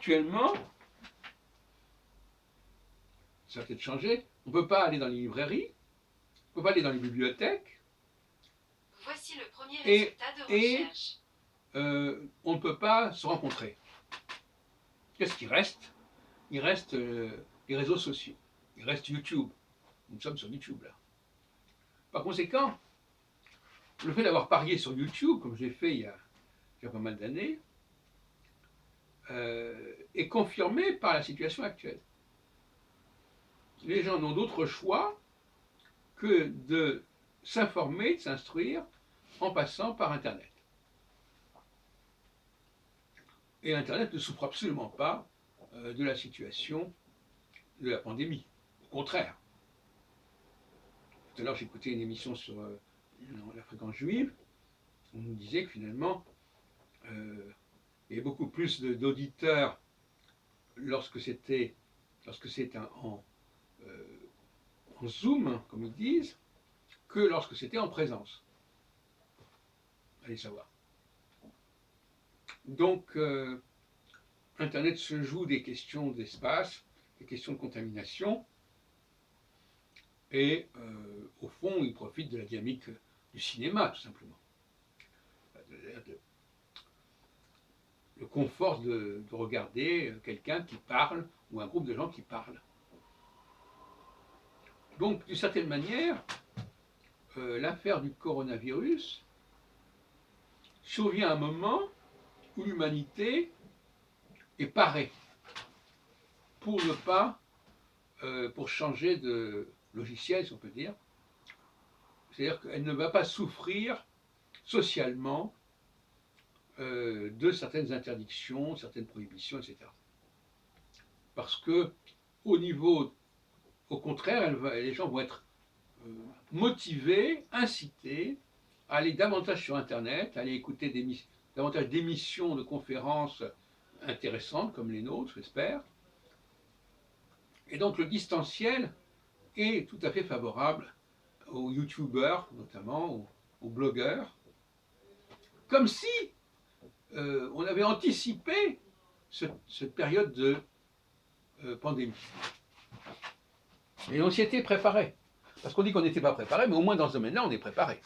actuellement, ça a peut-être changé, on ne peut pas aller dans les librairies, on ne peut pas aller dans les bibliothèques. Voici le premier Et- résultat de et- recherche. On ne peut pas se rencontrer. Qu'est-ce qui reste? Il reste les réseaux sociaux. Il reste YouTube. Nous sommes sur YouTube là. Par conséquent, le fait d'avoir parié sur YouTube, comme j'ai fait il y a pas mal d'années, est confirmé par la situation actuelle. Les gens n'ont d'autre choix que de s'informer, de s'instruire en passant par Internet. Et Internet ne souffre absolument pas de la situation de la pandémie. Au contraire. Tout à l'heure, j'écoutais une émission sur la fréquence juive. On nous disait que finalement, il y avait beaucoup plus d'auditeurs lorsque c'était en Zoom, comme ils disent, que lorsque c'était en présence. Allez savoir. Donc, Internet se joue des questions d'espace, des questions de contamination, et au fond, il profite de la dynamique du cinéma, tout simplement. Le confort de regarder quelqu'un qui parle, ou un groupe de gens qui parlent. Donc, d'une certaine manière, l'affaire du coronavirus survient à un moment où l'humanité est parée pour ne pas, pour changer de logiciel, si on peut dire. C'est-à-dire qu'elle ne va pas souffrir socialement de certaines interdictions, certaines prohibitions, etc. Parce que au contraire, les gens vont être motivés, incités à aller davantage sur Internet, à aller écouter davantage d'émissions, de conférences intéressantes comme les nôtres, j'espère. Et donc le distanciel est tout à fait favorable aux youtubeurs, notamment aux blogueurs, comme si on avait anticipé cette période de pandémie. Et on s'y était préparé. Parce qu'on dit qu'on n'était pas préparé, mais au moins dans ce domaine-là, on est préparé.